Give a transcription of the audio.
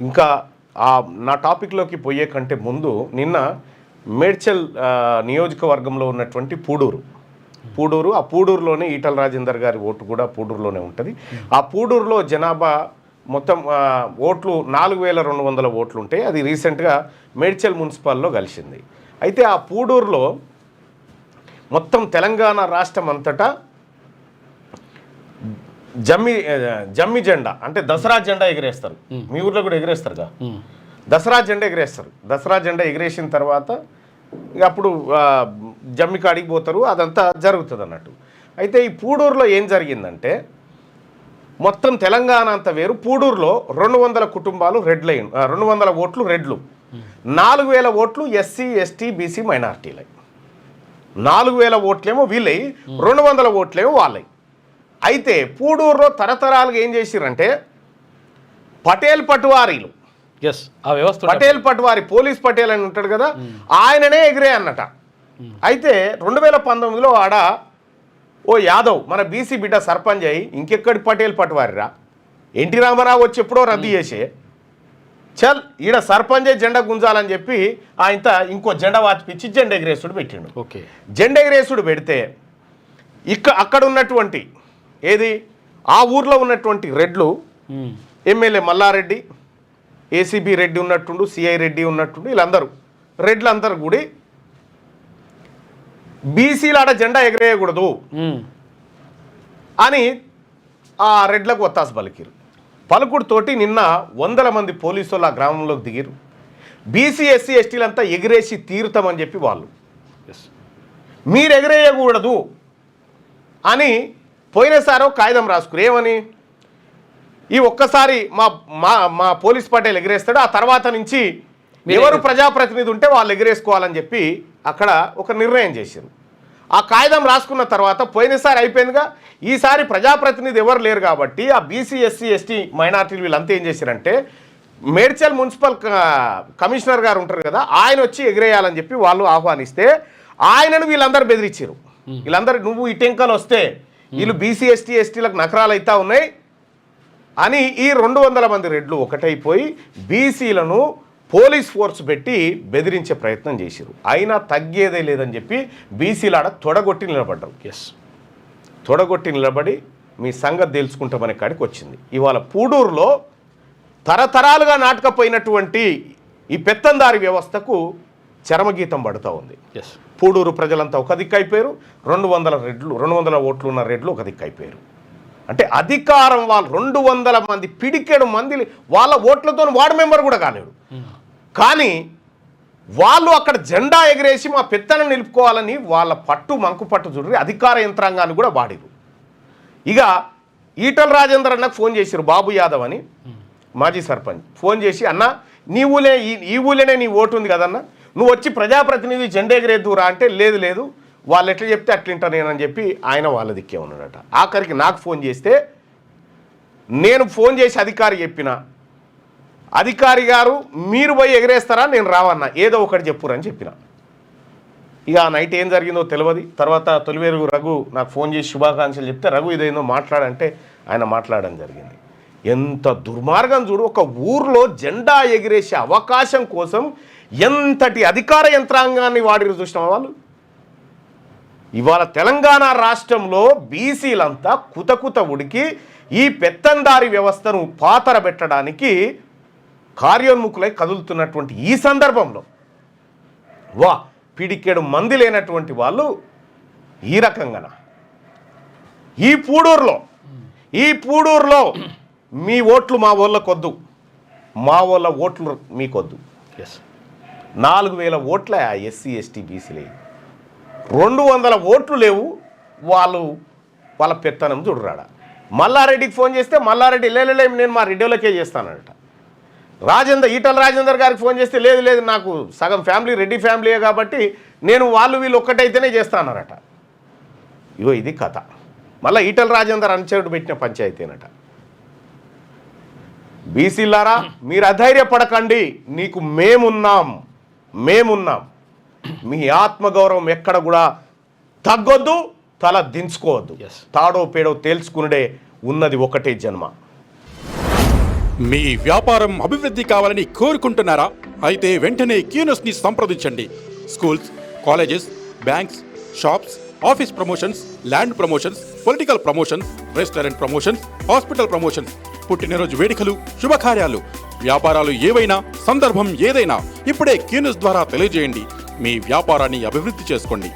ఇంకా నా టాపిక్లోకి పోయే కంటే ముందు నిన్న మేడ్చల్ నియోజకవర్గంలో ఉన్నటువంటి పూడూరు ఆ పూడూరులోనే ఈటల రాజేందర్ గారి ఓటు కూడా పూడూరులోనే ఉంటుంది. ఆ పూడూరులో జనాభా మొత్తం ఓట్లు 4200 ఓట్లు ఉంటాయి. అది రీసెంట్గా మేడ్చల్ మున్సిపాల్లో కలిసింది. అయితే ఆ పూడూరులో మొత్తం తెలంగాణ రాష్ట్రం అంతటా జమ్మి జెండా అంటే దసరా జెండా ఎగిరేస్తారు. మీ ఊర్లో కూడా ఎగిరేస్తారుగా, దసరా జెండా ఎగిరేస్తారు. దసరా జెండా ఎగిరేసిన తర్వాత ఇక అప్పుడు జమ్మి కాడికి పోతారు, అదంతా జరుగుతుంది అన్నట్టు. అయితే ఈ పూడూరులో ఏం జరిగిందంటే మొత్తం తెలంగాణ అంతా వేరు, పూడూరులో 200 కుటుంబాలు రెడ్ లైన్, 200 ఓట్లు రెడ్లు, 4000 ఓట్లు ఎస్సీ ఎస్టీ బీసీ మైనార్టీలై, 4000 ఓట్లేమో వీళ్ళై, 200 ఓట్లేమో వాళ్ళై. అయితే పూడూరులో తరతరాలుగా ఏం చేసిరంటే పటేల్ పట్వారీలు, పటేల్ పట్వారి పోలీస్ పటేల్ అని ఉంటాడు కదా, ఆయననే ఎగిరే అన్నట. అయితే 2019లో ఆడ ఓ యాదవ్ మన బీసీ బిడ్డ సర్పంచ్ అయ్యి ఇంకెక్కడి పటేల్ పట్వారిరా, ఎన్టీ రామారావు వచ్చి ఎప్పుడో రద్దు చేసే చల్ ఈడ సర్పంచ్ జెండా గుంజాలని చెప్పి ఆయన ఇంకో జెండా వాచిపించి జెండా ఎగిరేసుడు పెట్టిండు. జెండా ఎగిరేసుడు పెడితే అక్కడ ఉన్నటువంటి ఏది ఆ ఊర్లో ఉన్నటువంటి రెడ్లు, ఎమ్మెల్యే మల్లారెడ్డి, ఏసీబీ రెడ్డి ఉన్నట్టుండు, సిఐ రెడ్డి ఉన్నట్టుండు, వీళ్ళందరూ రెడ్లందరూ కూడా బీసీలు ఆడ జెండా ఎగరేయకూడదు అని ఆ రెడ్లకు ఒత్తాసు పలికిరు. పలుకుడుతోటి నిన్న 100 మంది పోలీసులు ఆ గ్రామంలోకి దిగిరు. బీసీ ఎస్సీ ఎస్టీలంతా ఎగిరేసి తీరుతామని చెప్పి వాళ్ళు మీరు ఎగరేయకూడదు అని పోయినసారో కాగితం రాసుకురు. ఏమని, ఈ ఒక్కసారి మా పోలీస్ పటేల్ ఎగిరేస్తాడు, ఆ తర్వాత నుంచి ఎవరు ప్రజాప్రతినిధి ఉంటే వాళ్ళు ఎగిరేసుకోవాలని చెప్పి అక్కడ ఒక నిర్ణయం చేశారు. ఆ కాగితం రాసుకున్న తర్వాత పోయినసారి అయిపోయిందిగా, ఈసారి ప్రజాప్రతినిధి ఎవరు లేరు కాబట్టి ఆ బీసీ ఎస్సీ ఎస్టీ మైనార్టీలు వీళ్ళంతా ఏం చేశారంటే మేడ్చల్ మున్సిపల్ కమిషనర్ గారు ఉంటారు కదా, ఆయన వచ్చి ఎగిరేయాలని చెప్పి వాళ్ళు ఆహ్వానిస్తే ఆయనను వీళ్ళందరూ బెదిరించారు. వీళ్ళందరూ నువ్వు ఈ టెంకలు వస్తే వీళ్ళు బీసీ ఎస్టీ ఎస్టీలకు నకరాలు అవుతా ఉన్నాయి అని ఈ 200 మంది రెడ్లు ఒకటైపోయి బీసీలను పోలీస్ ఫోర్స్ పెట్టి బెదిరించే ప్రయత్నం చేశారు. అయినా తగ్గేదే లేదని చెప్పి బీసీలాడ తొడగొట్టి నిలబడ్డారు. తొడగొట్టి నిలబడి మీ సంగతి తెలుసుకుంటామనే కాడికి వచ్చింది. ఇవాళ పూడూరులో తరతరాలుగా నాటకపోయినటువంటి ఈ పెత్తందారి వ్యవస్థకు చరమగీతం పడుతూ ఉంది. పూడూరు ప్రజలంతా ఒక దిక్కు అయిపోయారు, 200 ఓట్లు ఉన్న రెడ్లు ఒక దిక్కు అయిపోయారు. అంటే అధికారం వాళ్ళు 200 మంది పిడికెడు మంది వాళ్ళ ఓట్లతో వార్డు మెంబర్ కూడా కాలేడు, కానీ వాళ్ళు అక్కడ జెండా ఎగిరేసి మా పెత్తనం నిలుపుకోవాలని వాళ్ళ మంకు పట్టు చూడరి అధికార యంత్రాంగాన్ని కూడా వాడిరు. ఇక ఈటల రాజేందర్ అన్నకు ఫోన్ చేశారు, బాబు యాదవ్ అని మాజీ సర్పంచ్ ఫోన్ చేసి, అన్న నీ ఊళ్ళే ఈ ఊళ్ళేనే నీ ఓటు ఉంది కదన్నా, నువ్వు వచ్చి ప్రజాప్రతినిధి జెండా ఎగిరేద్దురా అంటే లేదు వాళ్ళు ఎట్లా చెప్తే అట్లింటా నేనని చెప్పి ఆయన వాళ్ళ దిక్కే ఉన్నాడట. ఆఖరికి నాకు ఫోన్ చేస్తే నేను ఫోన్ చేసి అధికారి చెప్పిన, అధికారి గారు మీరు పోయి ఎగరేస్తారా నేను రావన్నా, ఏదో ఒకటి చెప్పురని చెప్పిన. ఇక ఆ నైట్ ఏం జరిగిందో తెలియదు. తర్వాత తొలివేరు రఘు నాకు ఫోన్ చేసి శుభాకాంక్షలు చెప్తే రఘు ఇదేందో మాట్లాడంటే ఆయన మాట్లాడడం జరిగింది. ఎంత దుర్మార్గం చూడు, ఒక ఊర్లో జెండా ఎగిరేసే అవకాశం కోసం ఎంతటి అధికార యంత్రాంగాన్ని వాడిరు చూసినాం వాళ్ళు. ఇవాళ తెలంగాణ రాష్ట్రంలో బీసీలంతా కుతకుత ఉడికి ఈ పెత్తందారి వ్యవస్థను పాతరబెట్టడానికి కార్యోన్ముఖులై కదులుతున్నటువంటి ఈ సందర్భంలో పిడికెడు మంది లేనటువంటి వాళ్ళు ఈ రకంగా ఈ పూడూరులో మీ ఓట్లు మా వాళ్ళకొద్దు, మా వాళ్ళ ఓట్లు మీకొద్దు. 4000 ఓట్ల ఎస్సీ ఎస్టీ బీసీలే, 200 ఓట్లు లేవు, వాళ్ళ పెత్తనం చూడరాడ. మల్లారెడ్డికి ఫోన్ చేస్తే మల్లారెడ్డి లేదు నేను మా రెడ్డిలకే చేస్తానట. ఈటల రాజేందర్ గారికి ఫోన్ చేస్తే లేదు నాకు సగం ఫ్యామిలీ రెడ్డి ఫ్యామిలీయే కాబట్టి నేను వీళ్ళు ఒక్కటైతేనే చేస్తానరట. ఇగో ఇది కథ. మళ్ళీ ఈటల రాజేందర్ అనుచరుడు పెట్టిన పంచాయతీనట. బీసీలారా మీరు అధైర్యపడకండి, నీకు మేమున్నాం, మీ ఆత్మగౌరవం ఎక్కడ కూడా తగ్గొద్దు, తల దించుకోవద్దు. తాడో పేడో తేల్చుకునుడే ఉన్నది ఒకటే జన్మ. మీ వ్యాపారం అభివృద్ధి కావాలని కోరుకుంటున్నారా? అయితే వెంటనే క్యూనస్ని సంప్రదించండి. Schools, colleges, banks, shops, office promotions, land promotions, political promotions, restaurant promotions, hospital promotions, పుట్టినరోజు వేడుకలు, శుభకార్యాలు, వ్యాపారాలు ఏవైనా, సందర్భం ఏదైనా ఇప్పుడే క్యూనస్ ద్వారా తెలియజేయండి. మీ వ్యాపారాన్ని అభివృద్ధి చేసుకోండి.